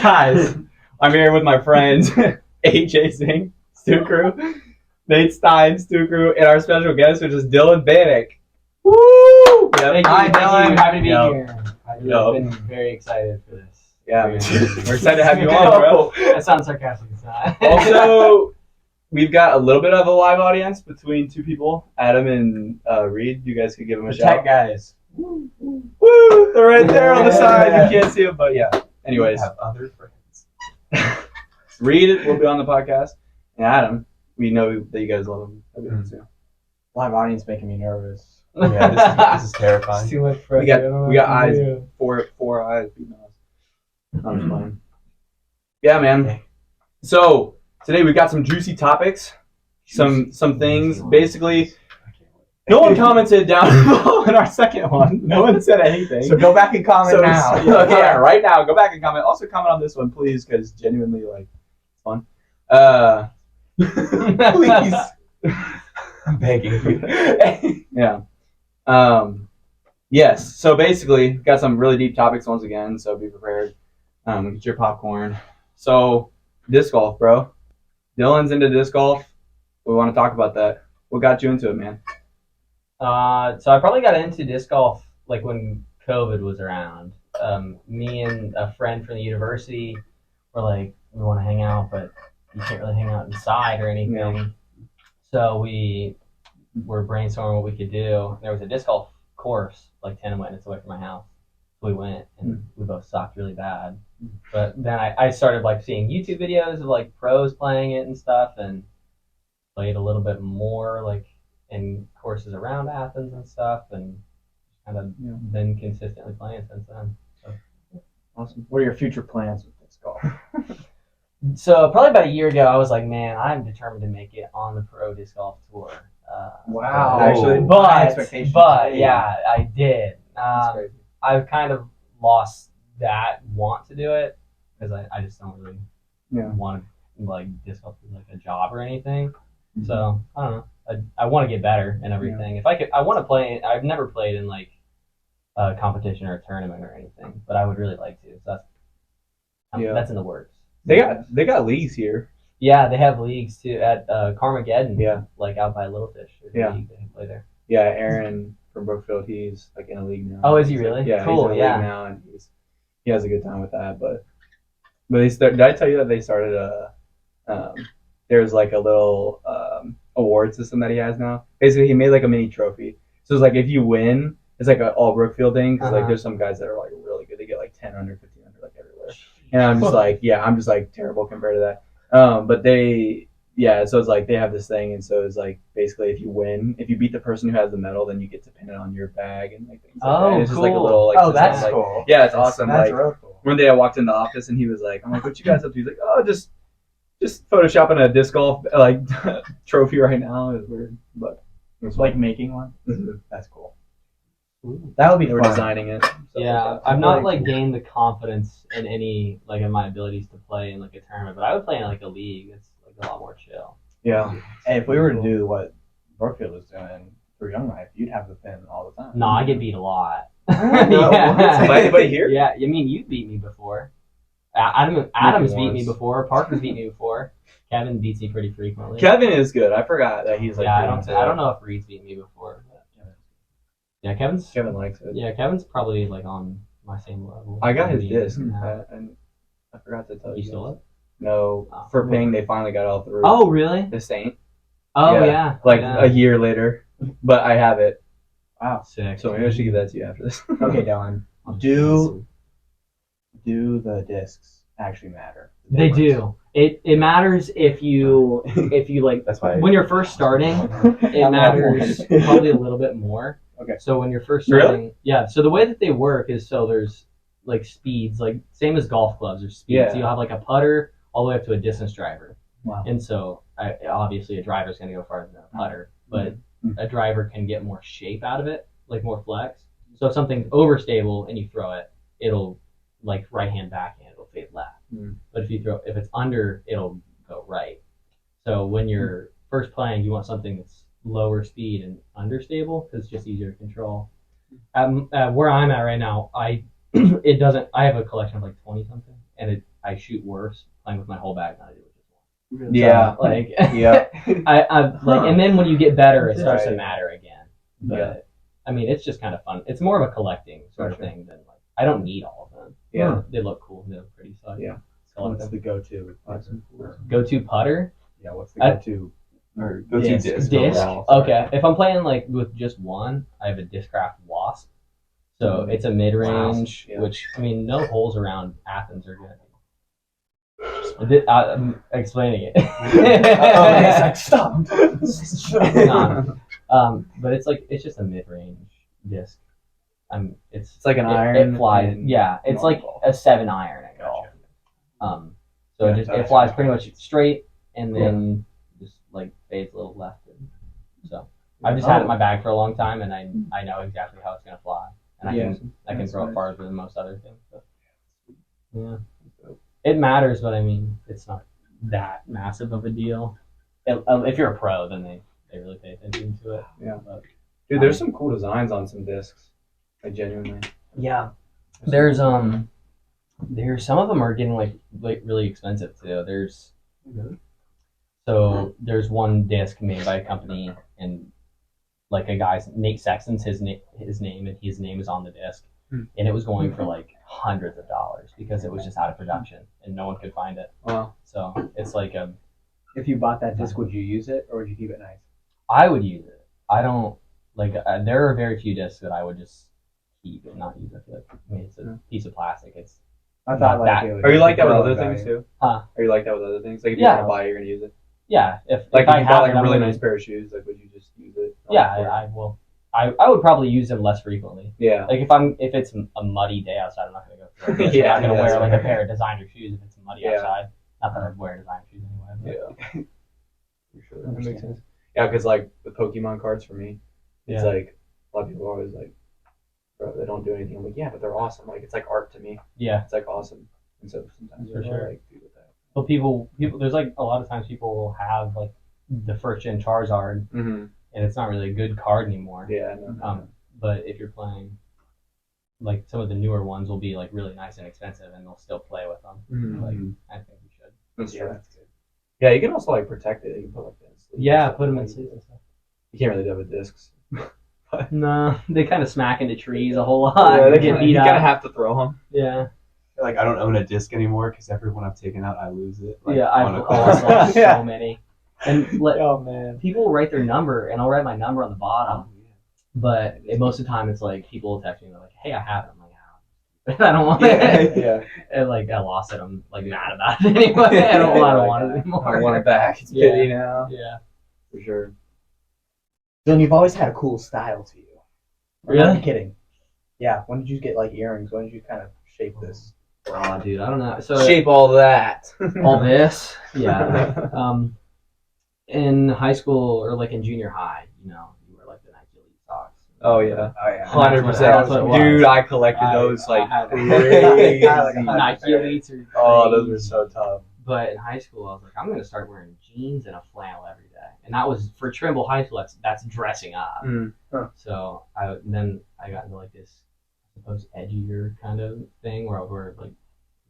Guys, I'm here with my friends, AJ Singh, Stu Crew, Nate Stein, Stu Crew, and our special guest, which is Dillon Bannock. Woo! Yep. Hi, Dillon. Happy to be Yep. here. I've Yep. been very excited for this. Yeah, man. We're excited to have you on, bro. That sounds sarcastic. It's not. Also, we've got a little bit of a live audience between two people, Adam and Reed. You guys could give them a the shout. tech guys. Woo! They're right there on the side. You can't see them, but yeah. Anyways, have other friends. Reed will be on the podcast, and Adam, we know that you guys love him. Live audience making me nervous. Yeah, this is It's terrifying. too much pressure. We got I don't know we got what to eyes, do. four eyes beating us. I'm just playing. Yeah, man. So today we got some juicy topics, some things. Basically, no one commented down below in our second one. No one said anything. So go back and comment now. Yeah, right now. Go back and comment. Also comment on this one, please, because genuinely, like, it's fun. Please. I'm begging you. Yeah. Yes. So basically, got some really deep topics once again. So be prepared. Get your popcorn. So disc golf, bro. Dillon's into disc golf. We want to talk about that. What got you into it, man? So I probably got into disc golf like when COVID was around. Me and a friend from the university were like, we want to hang out, but you can't really hang out inside or anything. Yeah. So we were brainstorming what we could do. There was a disc golf course like 10 minutes away from my house. So we went and we both sucked really bad. But then I started like seeing YouTube videos of like pros playing it and stuff, and played a little bit more like in courses around Athens and stuff, and kind of been consistently playing since then. So. Awesome. What are your future plans with disc golf? So probably about a year ago, I was like, man, I'm determined to make it on the pro disc golf tour. Wow. Actually, but yeah, I did. That's crazy. I've kind of lost that want to do it because I just don't really want to like disc golf as like a job or anything. Mm-hmm. So I don't know. I want to get better and everything. If I could, I want to play. I've never played in like a competition or a tournament or anything, but I would really like to. So that's in the works. They got leagues here. Yeah, they have leagues too at Carmageddon. Yeah, like out by Littlefish. There's a league they can play there. Yeah, Aaron from Brookfield, he's like in a league now. Oh, is he really? Yeah, cool. he's in a league now, and he has a good time with that. But did I tell you that they started there's like a little award system that he has now. Basically, he made like a mini trophy. So it's like if you win, it's like an all Brookfield thing because like there's some guys that are like really good. They get like 10 under, 15 under, like everywhere. And I'm just like terrible compared to that. But so it's like they have this thing, and so it's like basically if you win, if you beat the person who has the medal, then you get to pin it on your bag and like things like that. And it's just like a little like system, that's like, cool. Yeah, it's awesome. That's like real cool. one day I walked in the office and he was like, I'm like, what you guys up to? He's like, oh, just photoshopping a disc golf like trophy right now. It's weird, but it's like making one. Mm-hmm. That's cool. That would be they were fun. designing it. Yeah, I've not like gained the confidence in any like in my abilities to play in like a tournament, but I would play in like a league. It's like a lot more chill. Yeah. Hey, if we were to do what Brookfield was doing for Young Life, you'd have the pin all the time. No, I get beat a lot. Anybody here? Yeah, I mean you beat me before. Adam's beat me before. Parker's beat me before. Kevin beats me pretty frequently. Kevin is good. I forgot that he's like. Yeah, I don't know if Reed's beat me before. Yeah, Kevin likes it. Yeah, Kevin's probably like on my same level. I got his disc, Yeah. and I forgot to tell you. You stole it? No, for Ping, they finally got all through. Oh, really? The Saint. Oh, yeah. Like a year later, but I have it. Wow, sick. So maybe I should give that to you after this. Okay, Dylan. Do the discs actually matter? They do. It matters if you like. That's why when you're first starting, it matters probably a little bit more. Okay. So when you're first starting, Really? yeah. So the way that they work is there's like speeds, like same as golf clubs. There's speeds. Yeah. So you'll have like a putter all the way up to a distance driver. Wow. And so obviously a driver's going to go farther than a putter, but a driver can get more shape out of it, like more flex. So if something's overstable and you throw it, it'll like right hand backhand, it'll fade left. But if it's under, it'll go right. So when you're first playing, you want something that's lower speed and understable because it's just easier to control. Where I'm at right now, I have a collection of like 20 something, and I shoot worse playing with my whole bag than I do with just one. Yeah. So, like Yeah. and then when you get better, it starts to Right. matter again. But Yeah. I mean, it's just kind of fun. It's more of a collecting sort of thing than like I don't need all of them. Yeah. They look cool. They look pretty. So I Yeah. select What's them. the go-to? Go-to putter. Yeah, what's the I- go-to? Or go-to disc. Disc. overall. Okay. If I'm playing like with just one, I have a Discraft Wasp. So it's a mid-range, Wow. Yeah. which I mean, no holes around Athens are good. I'm explaining it. It's like, stop. Nah. But it's just a mid-range disc. It's like an it, iron It flies. and Yeah, it's like normal. a 7 iron at golf. So Yeah, it flies pretty much straight and then just like fades a little left. So I've just had it in my bag for a long time, and I know exactly how it's gonna fly, and I can throw it farther than most other things. So. Yeah, it matters, but I mean it's not that massive of a deal. If you're a pro, then they really pay attention to it. Yeah. But, Dude, there's some cool designs on some discs. Like genuinely. yeah, there's some of them are getting like really expensive too. There's one disc made by a company, and like a guy's Nate Sexton's his name, and his name is on the disc, and it was going for like hundreds of dollars because it was just out of production and no one could find it. Wow. So it's like If you bought that disc, would you use it or would you keep it nice? I would use it. I don't like. There are very few discs that I would just keep and not use. I feel like it's a piece of plastic. It's I thought like that- it would Are you like that with grow other in things value. too? Huh? Are you like that with other things? Like if you Yeah. want to buy it, you're gonna use it. Yeah. If Like if if I you have bought like it, a I'm really gonna- nice pair of shoes, like would you just use it? Yeah, I will. I would probably use them less frequently. Yeah. Like if it's a muddy day outside, I'm not gonna go through it. Yeah, I'm not gonna yeah, wear like that's a pair of designer shoes if it's muddy Yeah. outside. Not that I'd wear designer shoes anyway. Yeah. For sure. That makes sense. Yeah, because like the Pokemon cards for me, it's like a lot of people are always like, bro, they don't do anything. I'm like, yeah, but they're awesome. Like it's like art to me. Yeah. It's like awesome. And so sometimes For you're sure. like, do with that. But people, there's like a lot of times people will have like the first gen Charizard, Mm-hmm. and it's not really a good card anymore. Yeah. No. But if you're playing, like some of the newer ones will be like really nice and expensive, and they'll still play with them. Mhm. Like I think we should. That's Yeah, true. that's good. Yeah, you can also like protect it. You can put like this. Yeah, put them in sleeves and stuff. You can't really do it with discs. No, they kind of smack into trees a whole lot. Yeah, and they get kinda, beat you up. kind of have to throw them. Yeah. Like I don't own a disc anymore because every one I've taken out, I lose it. Like, Yeah, on I've a always course. lost Yeah. so many. And Oh man. people write their number, and I'll write my number on the bottom. But most of the time, it's like people will text me and they're like, "Hey, I have it." I'm like, "Oh, I don't want it." Yeah. And like I lost it. I'm like mad about it anyway. I don't want it anymore. I want it back. It's Yeah. pity now. Yeah. For sure. Dylan, you've always had a cool style to you. I'm Really? not kidding. Yeah. When did you get like earrings? When did you kind of shape this? Oh, dude, I don't know. So Shape all that. all this, yeah. In high school or like in junior high, you were like the Nike Elite socks. Oh yeah. Oh yeah. 100%. That's what it was. Dude, I collected those I like had crazy. Nike Elites are Oh, those were crazy. so tough. But in high school, I was like, I'm going to start wearing jeans and a flannel every day, and that was for Trimble High School. That's dressing up. Mm. So then I got into like this, I suppose, edgier kind of thing where I would wear like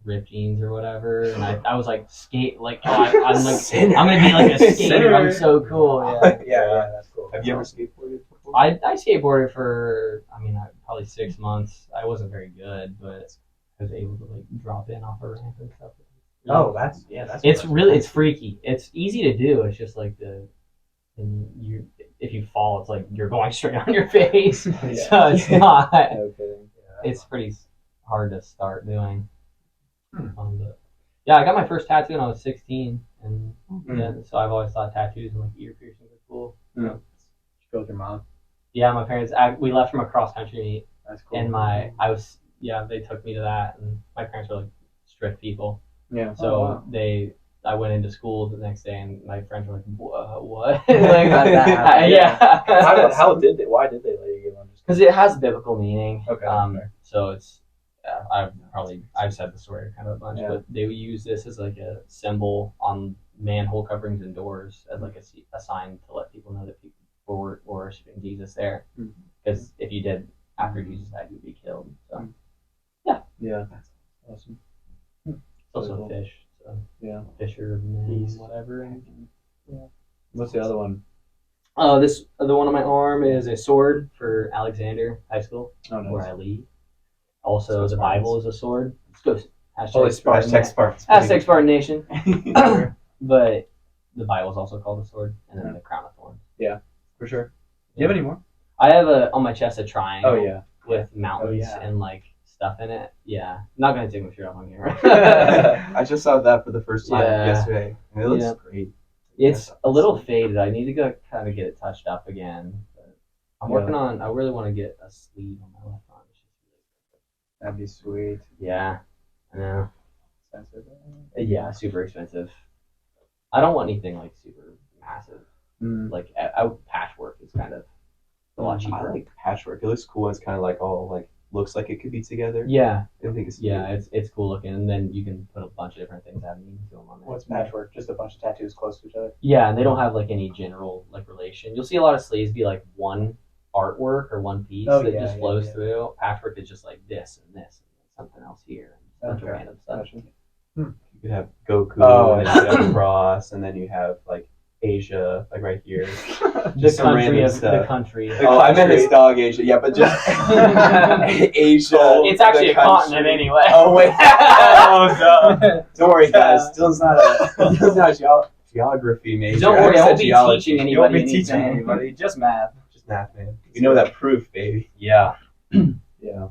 ripped jeans or whatever, and I was like skate like I'm like Sinner. I'm gonna be like a skater. Sinner. I'm so cool. Yeah. Yeah, that's cool. Have you ever skateboarded before? I skateboarded for probably 6 months. I wasn't very good, but I was able to like drop in off a ramp and stuff. Oh, that's It's freaky. It's easy to do. It's just like if you fall, it's like you're going straight on your face. So it's not. No kidding. It's pretty hard to start doing. But yeah, I got my first tattoo when I was 16, and so I've always thought tattoos and like ear piercings are cool. Mm. Go with your mom. Yeah, my parents. We left from a cross country meet, That's cool. and they took me to that, and my parents were like strict people. Yeah. So I went into school the next day, and my friends were like, "What?" How'd that happen? Yeah. How did they? Why did they let you get one? Because it has biblical meaning. Okay, fair. So it's. I've said the story kind of a bunch, Yeah. but they would use this as like a symbol on manhole coverings and doors as like a sign to let people know that people were worshiping Jesus there. Because if you did after Jesus died, you'd be killed. So Yeah. That's awesome. also cool. fish. So Yeah. fisherman, Beast. whatever. What's the other one? The one on my arm is a sword for Alexander High School, Oh, nice. where I lead. Also, So the Spartans. Bible is a sword. Let's go. Holy Spartan. Hashtag Spartans. Hashtag Spartan Nation. Sure. But the Bible is also called a sword, and then the crown of thorns. For sure. Do you have any more? I have on my chest a triangle. Oh yeah. With mountains yeah. and like stuff in it. Yeah, not gonna take my shirt off on here. I just saw that for the first time Yeah. yesterday, and it looks Yeah. great. It's a little faded. I need to go kind of get it touched up again. But I'm Yeah. working on. I really want to get a sleeve on my left arm. That'd be sweet. Yeah, I know. Expensive. Yeah, super expensive. I don't want anything like super massive. Like patchwork is kind of a lot I cheaper. like patchwork. It looks cool. It's kind of like all like looks like it could be together. Yeah, I think it's it's cool looking, and then you can put a bunch of different things out and you can do them on there. What's patchwork? Just a bunch of tattoos close to each other. Yeah, and they don't have like any general like relation. You'll see a lot of sleeves be like one artwork or one piece Oh, that yeah, just yeah, flows yeah. through. Patchwork is just like this and this and something else here and a bunch of Okay. random stuff. Gotcha. You could have Goku, Oh, and then you have Cross, and then you have like Asia, like right here. The Just some country random of stuff. the country. Oh, I meant his dog Asia. Yeah, but just Asia. It's actually the a continent country. anyway. Oh wait. Oh no. Don't worry, guys. Dylan's not a geography major. Don't worry, I won't be Geology. teaching You won't anybody be teaching anything. anybody. Just math. Just math, man. You know that proof, baby. Yeah. Yeah.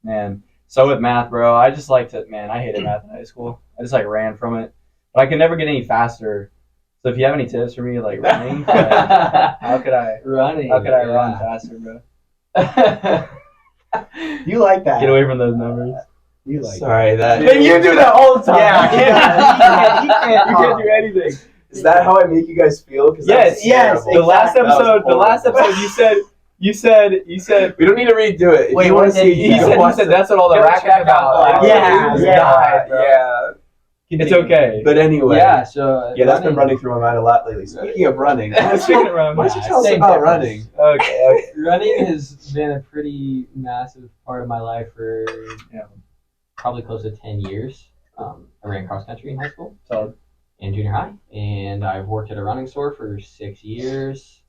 Man. So with math, bro, I just like to. Man, I hated math in high school. I just like ran from it, but I could never get any faster. So if you have any tips for me, like running, how could I? Running. How could I run faster, bro? You like that? Get away from those numbers. You like Sorry, that. Then you do that all the time. Yeah, you can't talk. do anything. Is that how I make you guys feel? 'Cause Yes, that's yes. terrible. The last That was episode, horrible. you said. We don't need to redo it. If Wait, you what want to did see, he you say? can He said that's what all the Go rackets check out about. the- Yeah, yeah. It's okay. But anyway, Yeah, so yeah, that's been running through my mind a lot lately. Speaking of running, Speaking of running, why don't you tell us Same about difference. running? Okay. Running has been a pretty massive part of my life for Yeah. probably close to 10 years. I ran cross country in high school So and junior high, and I've worked at a running store for 6 years.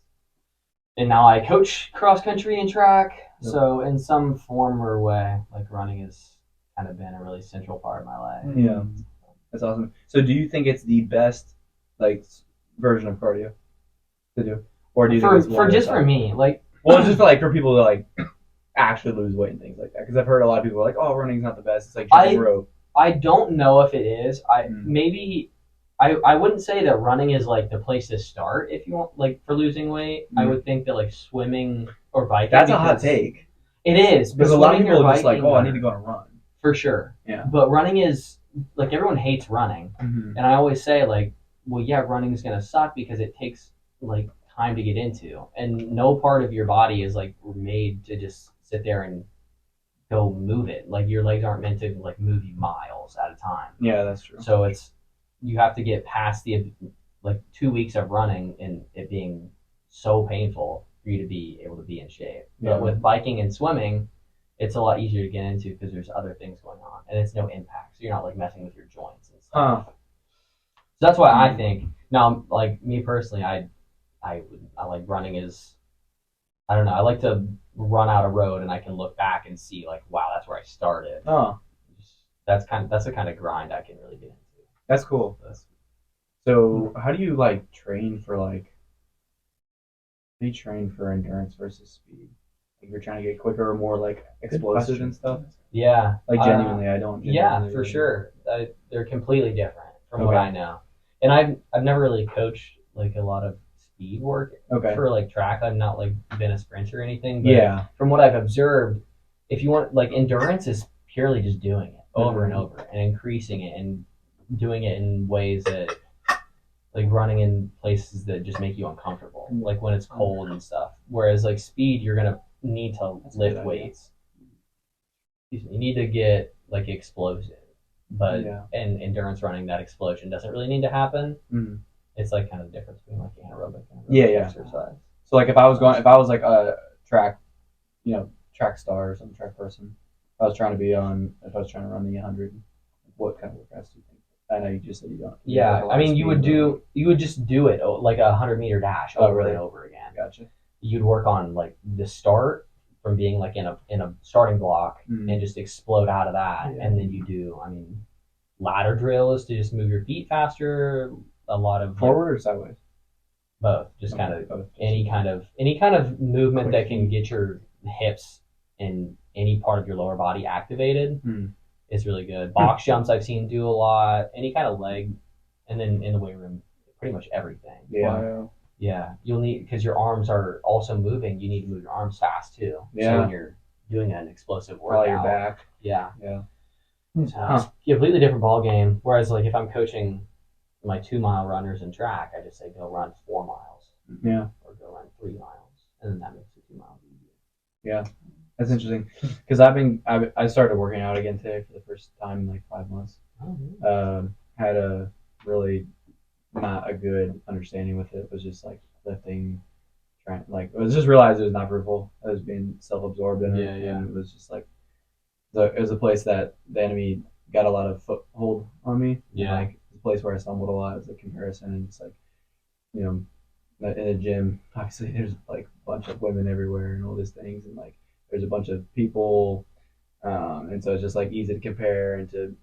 And now I coach cross country and track. Yep. So in some form or way, like running has kind of been a really central part of my life. yeah, that's awesome. So do you think it's the best like version of cardio to do, or do you think it's For just for me, like Well, just for like for people to like actually lose weight and things like that. Because I've heard a lot of people are like, "Oh, running's not the best. It's like jumping rope." I don't know if it is. Mm. Maybe I wouldn't say that running is like the place to start if you want like for losing weight. I Mm. would think that like swimming or biking. That's a hot because- take. It is Because a lot of swimming or people are just like, biking "Oh, I are- need to go on a run." for sure. Yeah. But running is like everyone hates running, Mm-hmm. and I always say like, well, yeah, running is gonna suck because it takes like time to get into, and no part of your body is like made to just sit there and go move it. Like your legs aren't meant to like move you miles at a time. Yeah, that's true. So you have to get past the like 2 weeks of running and it being so painful for you to be able to be in shape. Yeah. But with biking and swimming, it's a lot easier to get into because there's other things going on and it's no impact. So you're not like messing with your joints and stuff. So that's why I think now, like me personally, I like running is, I don't know. I like to run out a road and I can look back and see like, wow, that's where I started. Oh, That's the kind of grind I can really get into. that's cool. So, how do you like train for like? How do you train for endurance versus speed? Like, you're trying to get quicker or more like explosive and stuff. Yeah. Like genuinely, I don't. Yeah, genuinely for really- sure. They're completely different from what Okay. I know. And I've never really coached like a lot of speed work Okay. for like track. I've not like been a sprinter or anything. But Yeah. from what I've observed, if you want like endurance is purely just doing it over and over and increasing it and doing it in ways that like running in places that just make you uncomfortable, like when it's cold and stuff. Whereas like speed, you're gonna need to That's a good lift idea. weights. You need to get like explosive, but Yeah. in endurance running, that explosion doesn't really need to happen. Mhm. It's like kind of the difference between like anaerobic and Yeah, aerobic yeah. exercise. So like if I was like a track, track star or some track person, if I was trying to run the 100, what kind of workouts do you think? I know you just said you don't. Yeah, I mean, you would just do it like a 100-meter dash over really? and over again. Gotcha. You'd work on like the start from being like in a starting block and just explode out of that, and then you do. I mean, ladder drill is to just move your feet faster. A lot of forward or sideways? both, just kind of both. any kind of movement that can get your hips and any part of your lower body activated is really good. Box jumps I've seen do a lot. Any kind of leg, and then in the weight room, pretty much everything. Yeah. Yeah, you'll need because your arms are also moving. You need to move your arms fast too. Yeah. So when you're doing an explosive workout, Probably your back. Yeah. Yeah. So it's a completely different ball game. Whereas like if I'm coaching my 2-mile runners in track, I just say go run 4 miles. Yeah. Or go run 3 miles, and then that makes the 2 miles easier. Yeah. That's interesting because I started working out again today for the first time in like 5 months. Had a really not a good understanding with it. It was just like lifting, trying like I was just realized it was not fruitful. I was being self-absorbed in it, and it was just like it was a place that the enemy got a lot of foothold on me. Yeah, like it's a place where I stumbled a lot. It's a comparison, and it's like in a gym, obviously there's like a bunch of women everywhere and all these things, and like there's a bunch of people, and so it's just like easy to compare and to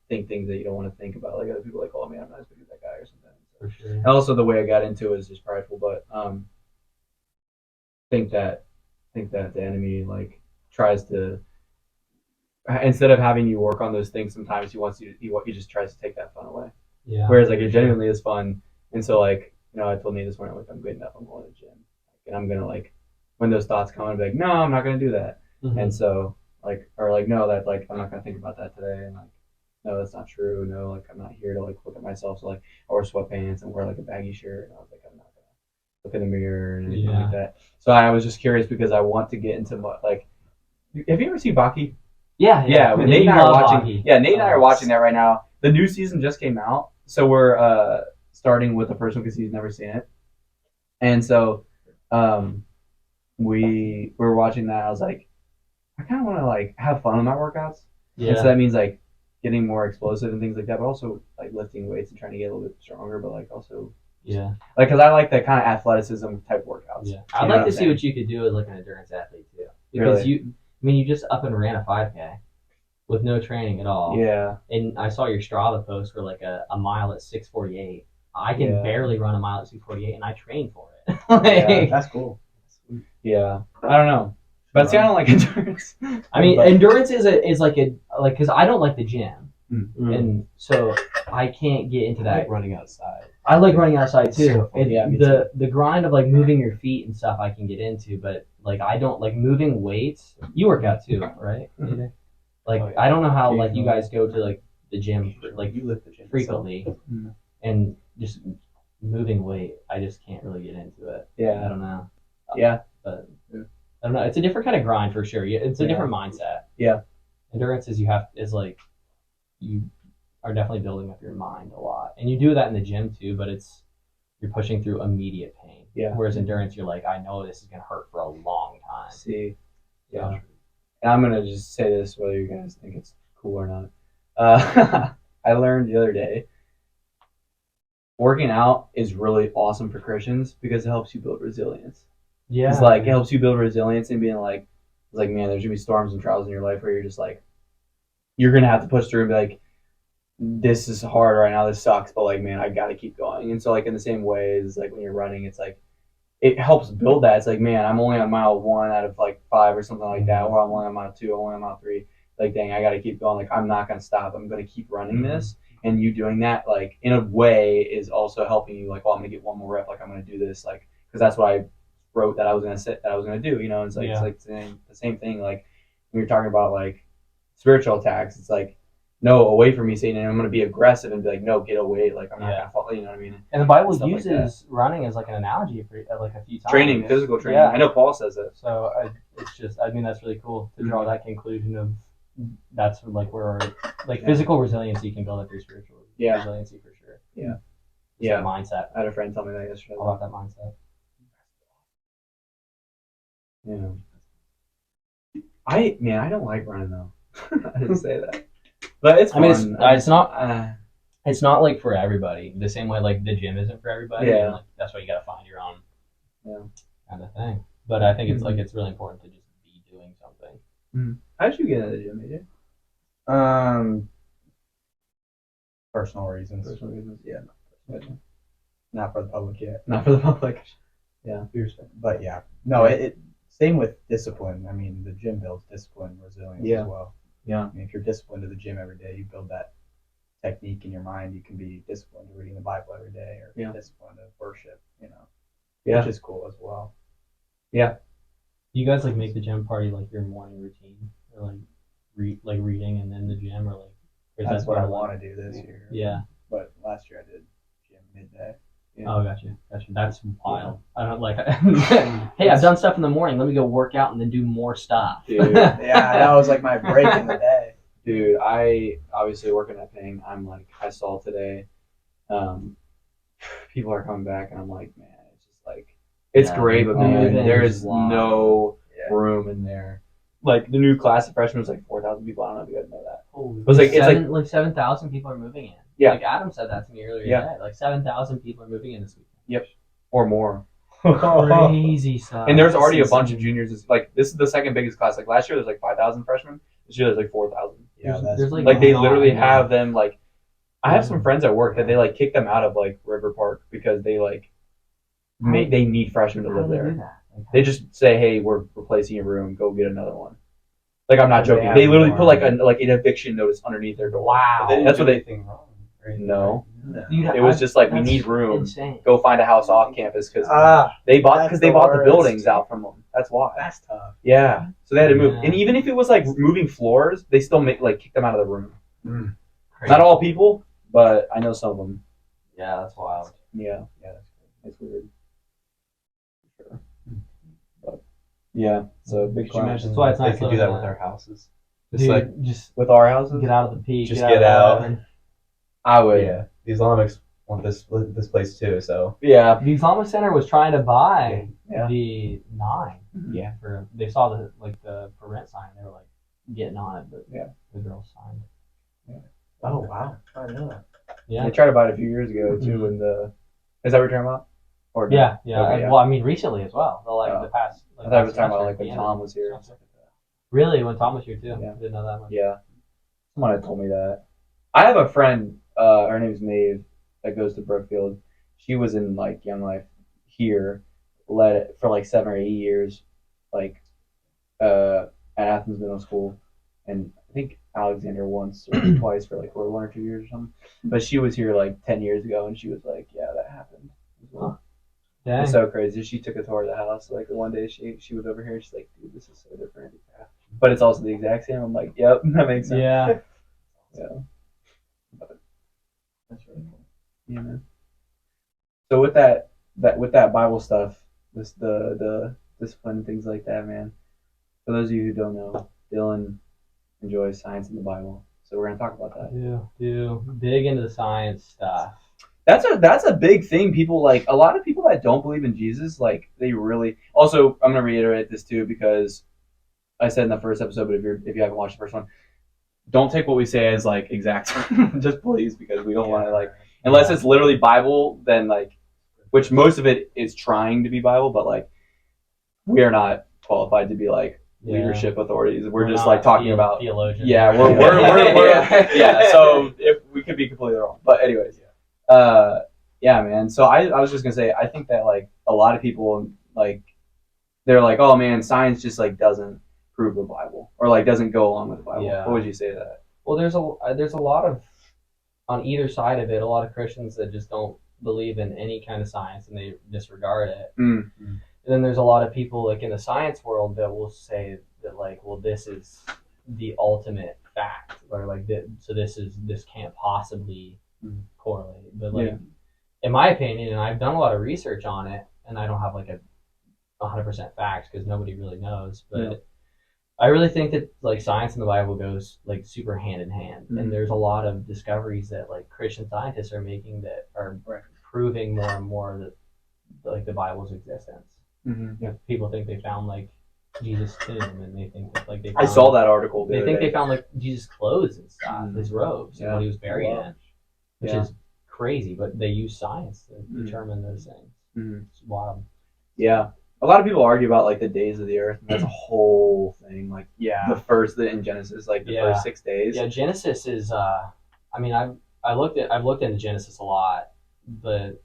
think things that you don't want to think about. Like other people, like, oh man, I'm not as big as that guy or something. for sure. And also the way I got into it is just prideful, but think that the enemy like tries to, instead of having you work on those things, sometimes he just tries to take that fun away. Yeah. Whereas like it genuinely is fun, and so like I told Nate this morning, like I'm good enough, I'm going to the gym, and I'm gonna like when those thoughts come, I'm like, no, I'm not gonna do that, and so like no, that like I'm not gonna think about that today, and like no, that's not true. No, like I'm not here to like look at myself. So like I wear sweatpants and wear like a baggy shirt, and I was like, I'm not gonna look in the mirror and anything like that. So I was just curious because I want to get into like, have you ever seen Baki? Yeah. Nate and I are watching. Baki. Yeah, Nate and I are watching that right now. The new season just came out, so we're starting with the first one because he's never seen it, and so we were watching that. I was like, I kind of want to like have fun with my workouts, and so that means like getting more explosive and things like that, but also like lifting weights and trying to get a little bit stronger, but like also like because I like that kind of athleticism type workouts. Yeah, I'd like to see what you could do as like an endurance athlete too, because you just up and ran a 5K with no training at all. Yeah, and I saw your Strava post for like a mile at 6:48. I can barely run a mile at 6:48, and I train for it. Yeah, that's cool. Yeah, I don't know. But see, I don't like endurance. I mean, endurance is like because I don't like the gym, and so I can't get into that. I like running outside. I like running outside too. So the grind of like moving your feet and stuff I can get into, but like I don't like moving weights. You work out too, right? Like I don't know how like you guys go to like the gym like You lift the gym frequently, and just moving weight. I just can't really get into it. Yeah, I don't know. Yeah, but. I don't know. It's a different kind of grind for sure. It's a different mindset. Yeah. Endurance is like you are definitely building up your mind a lot, and you do that in the gym too. But you're pushing through immediate pain. Yeah. Whereas endurance, you're like, I know this is gonna hurt for a long time. See. Yeah. And I'm gonna just say this, whether you guys think it's cool or not. I learned the other day, working out is really awesome for Christians because it helps you build resilience. Yeah, it's like it helps you build resilience and being like, it's like, man, there's gonna be storms and trials in your life where you're just like, you're gonna have to push through and be like, this is hard right now, this sucks, but like, man, I gotta keep going. And so like in the same way as like when you're running, it's like it helps build that. It's like, man, I'm only on mile 1 out of like 5 or something like that, or I'm only on mile 2, I'm only on mile 3. Like, dang, I gotta keep going. Like, I'm not gonna stop. I'm gonna keep running this. And you doing that, like, in a way, is also helping you. Like, well, I'm gonna get one more rep. Like, I'm gonna do this. Like, because that's what I wrote that I was gonna do. You know, it's like it's like the same thing. Like when you're talking about like spiritual attacks, it's like, no, away from me, Satan. And I'm gonna be aggressive and be like, no, get away. Like I'm not gonna fall. You know what I mean? And the Bible Stuff uses like running as like an analogy for like a few times. Training, physical training. Yeah. I know Paul says it. So it's just, I mean, that's really cool to draw that conclusion of that's like where like physical resiliency can build up your spiritual resiliency for sure. Yeah. Just mindset. I had a friend tell me that yesterday. All about that mindset. Yeah. I don't like running though. I didn't say that. But it's I mean, fun. it's not like for everybody. The same way like the gym isn't for everybody. Yeah. And, like, that's why you got to find your own Yeah. kind of thing. But I think it's like it's really important to just be doing something. How did you get into the gym, AJ? Personal reasons, Personal reasons, yeah. not for the public yet. Not for the public. Yeah. But yeah, no, Yeah. it same with discipline. I mean, the gym builds discipline, resilience Yeah. as well. Yeah. I mean, if you're disciplined to the gym every day, you build that technique in your mind. You can be disciplined to reading the Bible every day, or disciplined to worship. Yeah. Which is cool as well. Do you guys like make the gym party like your morning routine, or like reading and then the gym, or like? Or is That's that what I part of, want to do this year. Yeah. But last year I did gym midday. Yeah. Oh, gotcha. That's wild. I don't like. Hey, I've done stuff in the morning. Let me go work out and then do more stuff. Dude. Yeah, that was like my break in the day. Dude, I obviously working at Ping. I'm like, I saw today, people are coming back, and I'm like, man, it's just like, it's great, but man, there is no room in there. Like the new class of freshmen was like 4,000 people. I don't know if you guys know that. Holy, It's like 7,000 people are moving in. Yeah. Like Adam said that to me earlier today. Like 7,000 people are moving in this week. Yep. Or more. Crazy stuff. And there's already a bunch of juniors. Like this is the second biggest class. Like last year there's like 5,000 freshmen. This year there's like 4,000. Yeah, There's Like they literally have them like. I have some friends at work that they like kick them out of like River Park because they like they need freshmen to live there. They just say, "Hey, we're replacing your room. Go get another one." Like I'm not joking. They literally put like an eviction notice underneath their door. Wow. That's what they. Anything wrong. Right? No. Dude, It was just like we that's need room. Insane. Go find a house off campus because they bought the buildings out from them. That's why. That's tough. Yeah. So they had to move, Yeah. and even if it was like moving floors, they still kick them out of the room. Crazy. Not all people, but I know some of them. Yeah, that's wild. Yeah. Yeah. That's weird. Sure. But yeah. So big Could you imagine That's why it's they nice could do that living with in our houses? Just Dude, like just with our houses. get out of the peak. Just get out. I would. yeah, the Islamics want this place too. So Yeah. The Islamic Center was trying to buy Yeah. the 9. Yeah. They saw the for rent sign. They were like getting on it, but Yeah. the girls signed. Oh wow, I know that. Yeah. They tried to buy it a few years ago too. When the is that what you're talking about? Or no? Yeah. Okay, yeah. Well, I mean, recently as well. The past. I thought you were talking about like when Tom was here. Really, when Tom was here too. Yeah. Didn't know that much. Yeah. Someone had told me that. I have a friend, her name's Maeve, that goes to Brookfield. She was in like Young Life here, led it for like 7 or 8 years, like at Athens Middle School, and I think Alexander once or twice for like 1 or 2 years or something. But she was here like 10 years ago, and she was like, "Yeah, that happened." As well. Dang. It's so crazy. She took a tour of the house. Like one day, she was over here. She's like, "Dude, this is so different." But it's also the exact same. I'm like, "Yep, that makes sense." Yeah. Yeah. But that's really cool. Yeah, man. So with that Bible stuff, the discipline and things like that, man. For those of you who don't know, Dillon enjoys science and the Bible, so we're gonna talk about that. Do dig into the science stuff. That's a big thing. People like a lot of people that don't believe in Jesus, like they really. Also, I'm gonna reiterate this too because I said in the first episode, but if you haven't watched the first one, don't take what we say as like exact. Just please, because we don't want to like unless it's literally Bible, then like, which most of it is trying to be Bible, but like we are not qualified to be like leadership authorities. We're just like talking about theologians. Yeah, we're yeah. So if we could be completely wrong, but anyways, yeah, man. So I was just gonna say I think that like a lot of people like they're like, oh man, science just like doesn't prove the Bible or like doesn't go along with the Bible. Yeah. What would you say to that? Well, there's a lot of on either side of it, a lot of Christians that just don't believe in any kind of science and they disregard it. Mm. And then there's a lot of people like in the science world that will say that like, well, this is the ultimate fact, or like so this can't possibly correlate. But like, in my opinion, and I've done a lot of research on it, and I don't have like a 100% facts because nobody really knows, but I really think that like science and the Bible goes like super hand in hand, and there's a lot of discoveries that like Christian scientists are making that are proving more and more that like the Bible's existence. Mm-hmm. People think they found like Jesus' tomb, and they think that like they I found, saw that article. They think they found like Jesus' clothes and stuff, his robes, and Yeah. what he was buried Wow. in, which Yeah. is crazy. But they use science to determine those things. It's wild. Yeah. A lot of people argue about like the days of the earth. And that's a whole thing. Like Yeah. in Genesis, like the first 6 days. Yeah, Genesis is. I mean, I've looked into Genesis a lot, but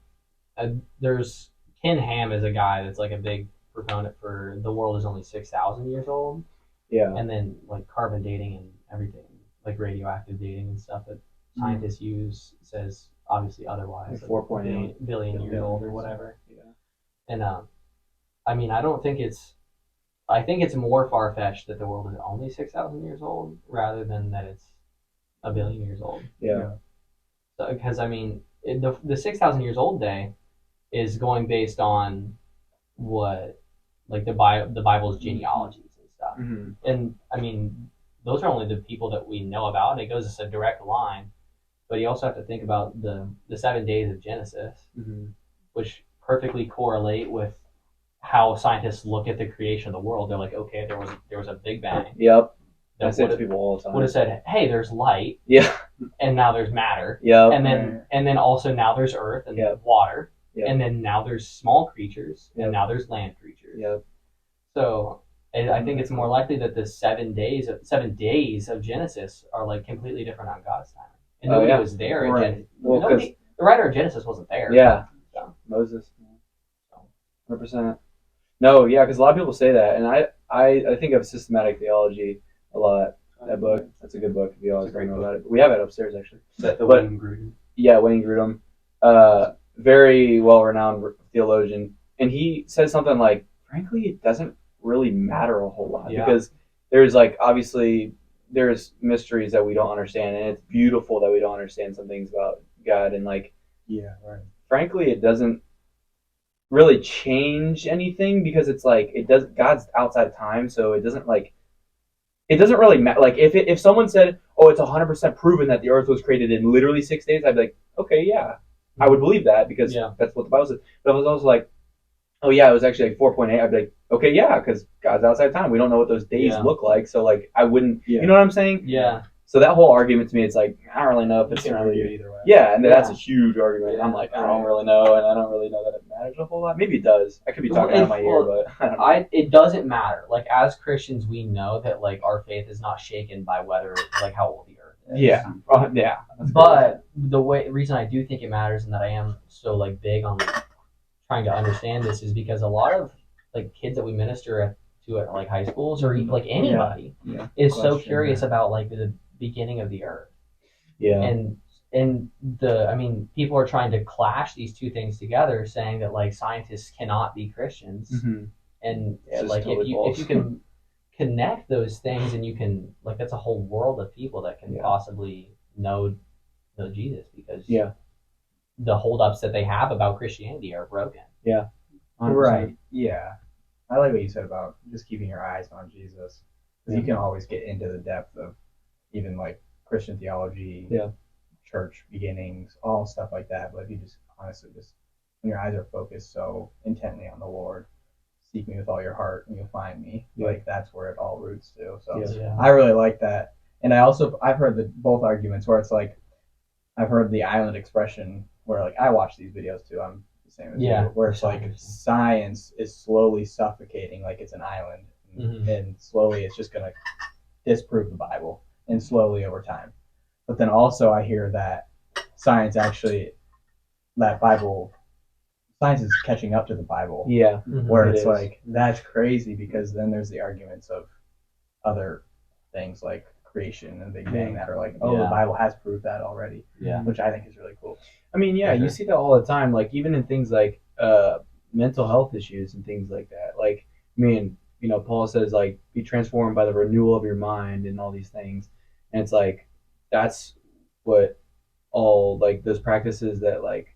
there's Ken Ham is a guy that's like a big proponent for the world is only 6,000 years old. Yeah. And then like carbon dating and everything, like radioactive dating and stuff that scientists use says obviously otherwise. Like 4.8 billion years old or whatever. Yeah. And I mean, I think it's more far fetched that the world is only 6,000 years old rather than that it's a billion years old. Yeah. So, because I mean, the 6,000 years old day is going based on what like the Bible's genealogies and stuff. And I mean, those are only the people that we know about, and it goes as a direct line. But you also have to think about the 7 days of Genesis, which perfectly correlate with how scientists look at the creation of the world. They're like, okay, there was a big bang. Yep. I That say it to people all the time. would have said, hey, there's light, Yeah. and now there's matter, Yep. and then also now there's earth and water, and then now there's small creatures, and now there's land creatures. Yep. So I think it's more likely that the 7 days of Genesis are like completely different on God's time, and nobody was there. Right. Well, the writer of Genesis wasn't there. Yeah. So. Moses. 100%. No, yeah, because a lot of people say that, and I think of Systematic Theology a lot. That book, that's a good book if you always don't know about it. We have it upstairs actually. Is that the Wayne Grudem? Yeah, Wayne Grudem, very well-renowned theologian, and he says something like, "Frankly, it doesn't really matter a whole lot because there's like obviously there's mysteries that we don't understand, and it's beautiful that we don't understand some things about God, and like frankly, it doesn't really change anything because it's like it does God's outside of time, so it doesn't really matter. Like if someone said, "Oh, it's 100% proven that the Earth was created in literally 6 days," I'd be like, "Okay, yeah, I would believe that because that's what the Bible says." But if it was also like, "Oh yeah, it was actually like 4.8," I'd be like, "Okay, yeah, because God's outside of time. We don't know what those days look like, so like I wouldn't." You know what I'm saying? Yeah. So that whole argument to me, it's like I don't really know if it's really either way. Yeah, and that's a huge argument. I'm like, I don't really know, and I don't really know that it matters a whole lot. Maybe it does. I could be talking out of my ear, but I don't know. It doesn't matter. Like as Christians, we know that like our faith is not shaken by whether like how old the earth is. Yeah, yeah. But reason I do think it matters and that I am so like big on trying to understand this is because a lot of like kids that we minister to at like high schools or like anybody is so curious about like the beginning of the earth. Yeah. And I mean, people are trying to clash these two things together, saying that like scientists cannot be Christians, and like totally if you can connect those things, and you can like that's a whole world of people that can possibly know Jesus because the holdups that they have about Christianity are broken. Yeah. 100%. Right. Yeah. I like what you said about just keeping your eyes on Jesus, because you can always get into the depth of even like Christian theology, church beginnings, all stuff like that. But if you just honestly when your eyes are focused so intently on the Lord, seek me with all your heart and you'll find me. Like that's where it all roots to. So I really like that. And I've heard both arguments where it's like I've heard the island expression where like I watch these videos too. I'm the same as you, where it's like science is slowly suffocating like it's an island, and slowly it's just gonna disprove the Bible, and slowly over time. But then also I hear that science is catching up to the Bible. Yeah. Where it's like, that's crazy because then there's the arguments of other things like creation and Big Bang that are like, the Bible has proved that already. Yeah. Which I think is really cool. I mean, you see that all the time, like even in things like mental health issues and things like that. Like, I mean, Paul says like, be transformed by the renewal of your mind and all these things. And it's like, that's what all like those practices that like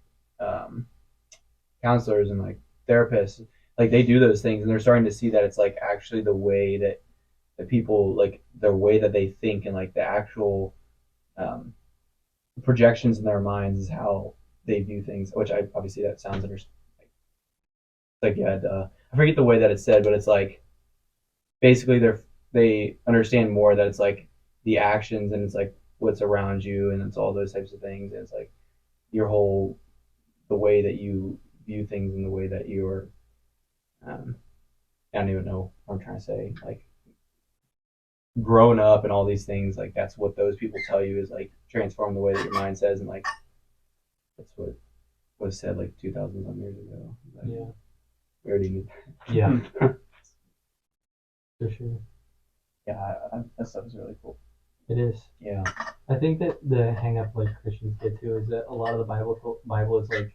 counselors and like therapists, like they do those things and they're starting to see that it's like actually the way that people like the way that they think and like the actual projections in their minds is how they view things, which I obviously that sounds interesting. I forget the way that it's said, but it's like basically they understand more that it's like the actions and it's like what's around you and it's all those types of things and it's like your whole the way that you view things and the way that you're I don't even know what I'm trying to say, like grown up and all these things, like that's what those people tell you is like transform the way that your mind says and like that's what was said like 2,000 some years ago. Like, Yeah. We already knew Yeah. For sure. Yeah, that stuff is really cool. It is. Yeah. I think that the hang up like Christians get to is that a lot of the Bible is like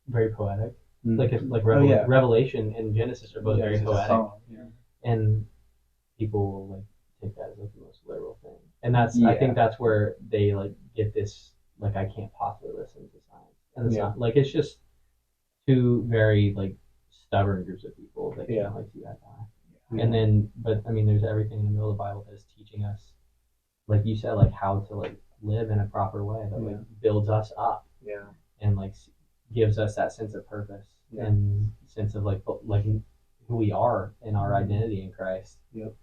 very poetic. Like it's like yeah. Revelation and Genesis are both very poetic. Yeah. And people will like take that as like the most literal thing. And that's Yeah. I think that's where they like get this like I can't possibly listen to science. And it's not like it's just two very like stubborn groups of people that can't like see that eye. And then but I mean there's everything in the middle of the Bible that is teaching us, like you said, like how to like live in a proper way that like builds us up. Yeah. And like gives us that sense of purpose and sense of like who we are in our identity in Christ. Yep.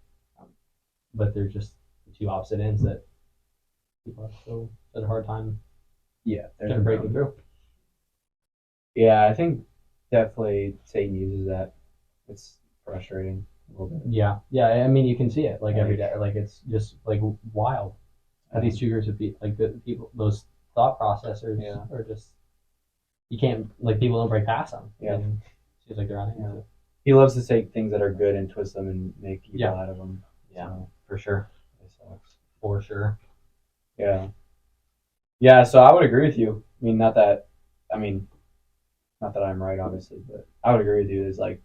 But they're just the two opposite ends that people have so had a hard time kind of breaking through. Yeah, I think definitely Satan uses that. It's frustrating a little bit. Yeah. I mean, you can see it like every day. Like it's just like wild. These two groups of people, like the people, those thought processors are just you can't like people don't break past them. Yeah. And it seems like they're on it. Yeah. He loves to take things that are good and twist them and make evil out of them. Yeah, so, for sure. It sucks. For sure. Yeah. Yeah, so I would agree with you. Not that I'm right, obviously, but I would agree with you. There's like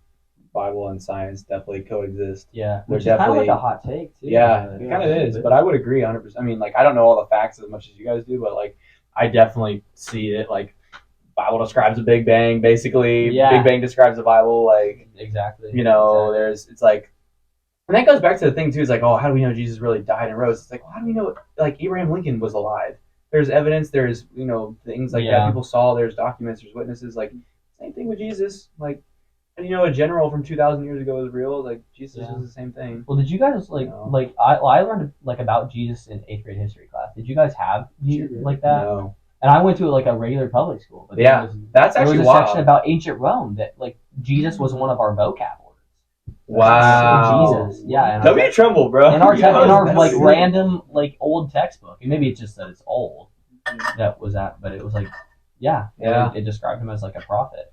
Bible and science definitely coexist. Yeah, they're which is kind of definitely like a hot take too. Yeah, it kind of is, but I would agree 100%. Like I don't know all the facts as much as you guys do, but like I definitely see it. Like Bible describes a Big Bang, basically. Yeah. Big Bang describes the Bible, like exactly. There's it's like, and that goes back to the thing too. Is like, oh, how do we know Jesus really died and rose? It's like, well, how do we know like Abraham Lincoln was alive? There's evidence. There's things like that people saw. There's documents. There's witnesses. Like same thing with Jesus. Like, and a general from 2,000 years ago was real. Like Jesus was the same thing. Well, did you guys like I learned like about Jesus in 8th grade history class. Did you guys have like that? No. And I went to like a regular public school. But that's actually there was a wild. section about ancient Rome that like Jesus was one of our vocab words. Wow. Jesus. Yeah. W Trumbull, bro. In our like random like old textbook, and maybe it's just that it's old. That was that, but it was like, it described him as like a prophet.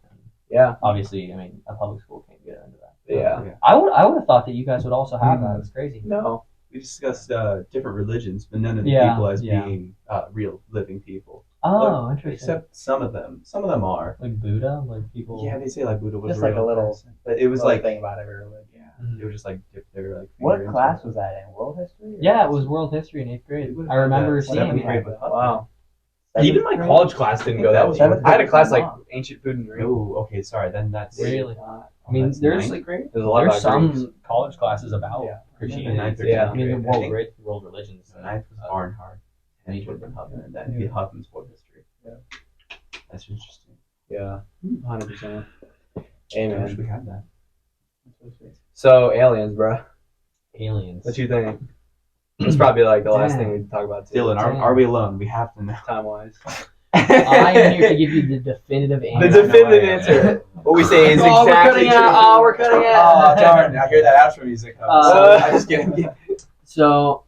Yeah. Obviously, I mean, a public school can't get into that. Yeah. I would have thought that you guys would also have that. It's crazy. No. We discussed different religions, but none of the people as being real living people. Oh, interesting. Except some of them. Some of them are. Like Buddha, like people. Yeah, they say like Buddha was just a real like a little person. But it was like thing about every religion. Yeah, they were just like dip their like. What class was that in? World history? Yeah, it was world history in 8th grade. I remember seeing it. Wow. Even my college class didn't go that deep. I had a class like ancient food and drink. Oh, okay, sorry. Then that's really. I mean, there's some college classes about Christianity. Yeah, I mean, the world religions. Ninth was Barnhart. And he would have been Huffman, and that'd be Huffman's world history. Yeah, that's interesting. Yeah, 100%. Amen. I wish we had that. So aliens, bro. Aliens. What you think? It's probably like the last thing we talk about too. Dillon, are we alone? We have to know. Time wise. I am here to give you the definitive answer. The definitive answer. What we say is exactly true. We're cutting out. Oh, darn. I hear that outro music. I just get So,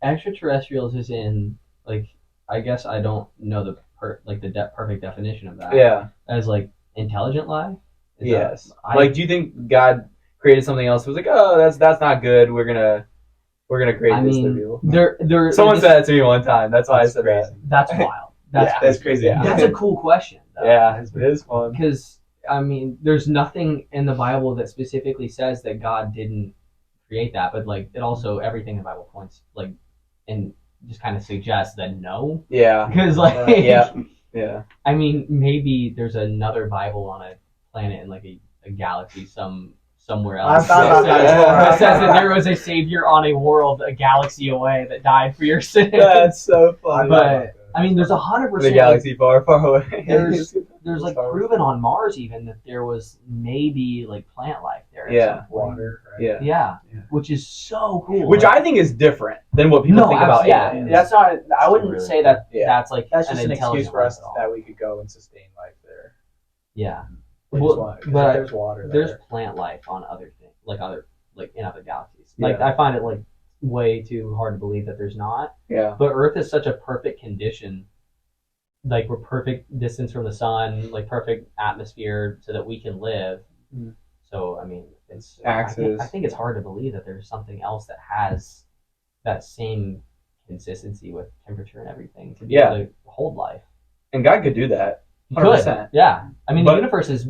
extraterrestrials is in, like, I guess I don't know the perfect definition of that. Yeah. As, like, intelligent life? Yes. Do you think God created something else? It was like, oh, that's not good. We're gonna create this to people. Someone said that to me one time. That's why I said that. That's wild. That's crazy. Yeah. That's a cool question, though. Yeah, it is fun. Because, I mean, there's nothing in the Bible that specifically says that God didn't create that, but, like, it also, everything in the Bible points, like, and just kind of suggests that no. Yeah. Because, like, yeah. I mean, maybe there's another Bible on a planet in, like, a galaxy somewhere else that says that there was a savior on a world a galaxy away that died for your sins. That's so funny. But I mean, there's 100%. The galaxy far, far away. There's there's like proven on Mars even that there was maybe like plant life there. Yeah. Water. Right? Yeah. Yeah, which is so cool. Which I think is different than what people think about aliens. That's not. I wouldn't really say that. Yeah. That's like That's just an intelligent excuse for us life at all. that we could go and sustain life there. Yeah, We Well, just want, 'cause but if there's water there's there. plant life on other things, like in other galaxies. Yeah. Like I find it like way too hard to believe that there's not. Yeah. But Earth is such a perfect condition. Like we're perfect distance from the sun, like perfect atmosphere, so that we can live. Mm. So I mean, it's Axis. I think it's hard to believe that there's something else that has that same consistency with temperature and everything to be able to hold life. And God could do that. He 100%. could, yeah. I mean, But- the universe is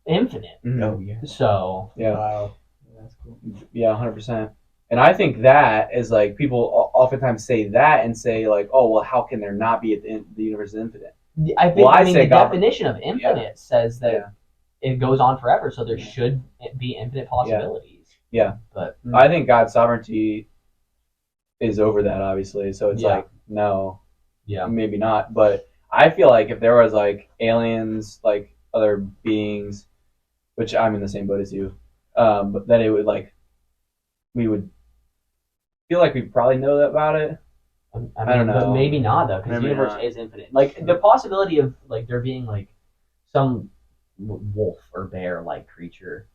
infinite, Mhm. Oh yeah. so Yeah. Wow. That's cool. Yeah, 100%. And I think that is like people oftentimes say that and say like, oh well, how can there not be the universe is infinite? I think. Well, I mean, say the God- definition of infinite says that Yeah. it goes on forever, so there should be infinite possibilities. Yeah. But I think God's sovereignty is over that, obviously. So it's like, no, yeah, maybe not. But I feel like if there was like aliens, like other beings, which I'm in the same boat as you, but that it would like, we would feel like we probably know that about it. I don't know. But maybe not though, because the Maybe universe not. is infinite. Like the possibility of like there being like some wolf or bear like creature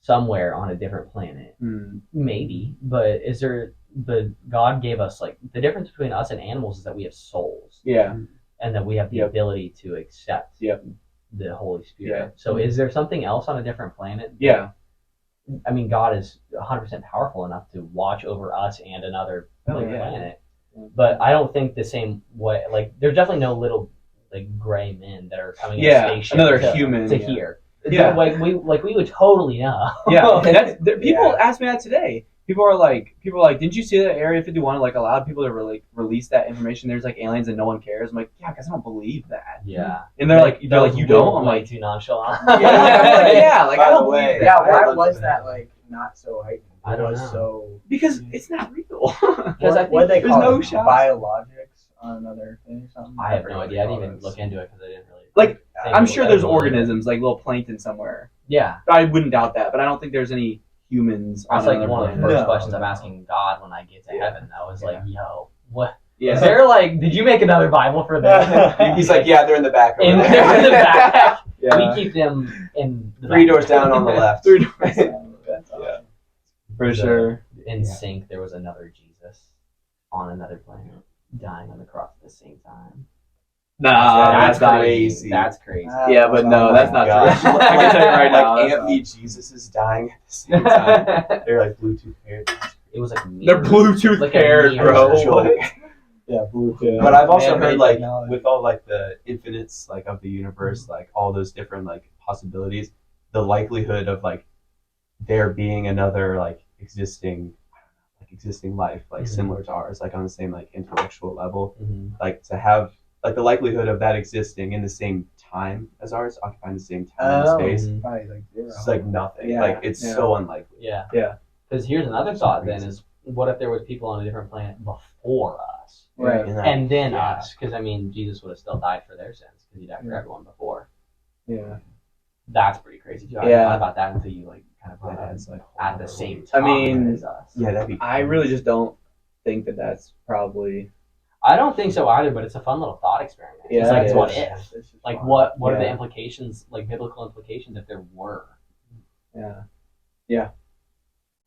somewhere on a different planet. Hmm. Maybe, but is there? But God gave us like the difference between us and animals is that we have souls, Yeah. and that we have the Yep. ability to accept Yep. the Holy Spirit. Yeah. So, is there something else on a different planet? Yeah. I mean, God is 100% powerful enough to watch over us and another Oh, yeah. planet, but I don't think the same way. Like, there's definitely no little like gray men that are coming in a spaceship another to, human to yeah. here. Yeah. Like we would totally know. Yeah, people ask me that today. People are like, didn't you see that Area 51 like allowed people to release that information? There's like aliens and no one cares. I'm like, yeah, because I don't believe that. Yeah. And they're like, you don't. I'm like, too nonchalant. yeah, I'm like, yeah, like I don't believe that. Yeah, why was that like not so heightened? I don't know. So Because it's not real. Because I think what they there's call no it, shots. biologics on another thing or something. I have no forget what idea. I they didn't call even it. look into it because I didn't really. Like, think I'm it sure was there's ever- organisms like little plankton somewhere. Yeah. I wouldn't doubt that, but I don't think there's any humans on That's like another one of the planet. first No. questions I'm asking God when I get to Yeah. heaven, though, is like, yo, what? Yeah. Is there like, did you make another Bible for them? He's like, yeah, they're in the back. Over in, there. they're in the back. Yeah. We keep them in the 3 back. doors down on the left. 3 doors. That's awesome. Yeah. For sure. In sync, there was another Jesus on another planet dying on the cross at the same time. Nah, That's that's not crazy. That's crazy. Yeah, but no, Oh that's my not gosh. true. I can tell you right now. Like that's Anthony Jesus is dying at the same time. They're like Bluetooth paired. It was like a They're mirror. Bluetooth Like a paired, mirror. bro. Yeah, Bluetooth. But I've also Man-made heard like technology. with all like the infinites like of the universe, like all those different like possibilities, the likelihood of like there being another like existing life like Mhm. similar to ours, like on the same like intellectual level, Mhm. like to have like the likelihood of that existing in the same time as ours, occupying the same time and space, Mhm. Probably like zero. it's like nothing. Yeah, Like it's yeah. so unlikely. Yeah. Yeah. Because here's another thought then is what if there was people on a different planet before us? Right. And then Yeah. us? Because, I mean, Jesus would have still died for their sins because he died for Yeah. everyone before. Yeah. That's pretty crazy, too. I Yeah. thought about that until you, like, kind of brought it Yeah, up it's like at the same I time mean, as us. Yeah, that'd be. I really just don't think that that's probably. I don't think so either, but it's a fun little thought experiment. Yeah, it's like, it what is. if? It's just Like, fun. what are the Yeah. implications, like, biblical implications if there were? Yeah.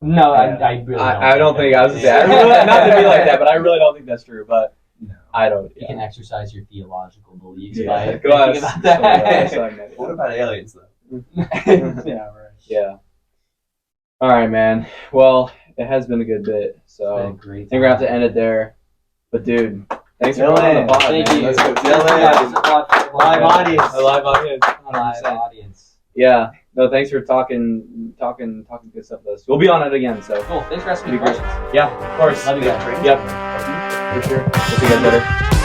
No, Yeah. I really don't. I don't think I was that's saying not to be like that, but I really don't think that's true. But No. I don't. You can exercise your theological beliefs Yeah. by Go on. thinking about that. What about aliens though? Yeah, right. Yeah. All right, man. Well, it has been a good bit, so I It's been a think great we're gonna have to time. end it there. But dude, thanks for Dylan, coming on the pod, Thank man. you. Let's go, Dylan. Live audience. A live audience. Live 100%. audience. Yeah. No, thanks for talking good stuff with us. We'll be on it again, so Cool. Thanks for asking me Be great. questions. yeah, of course. Love you guys. Yep. For sure. We'll see you guys later.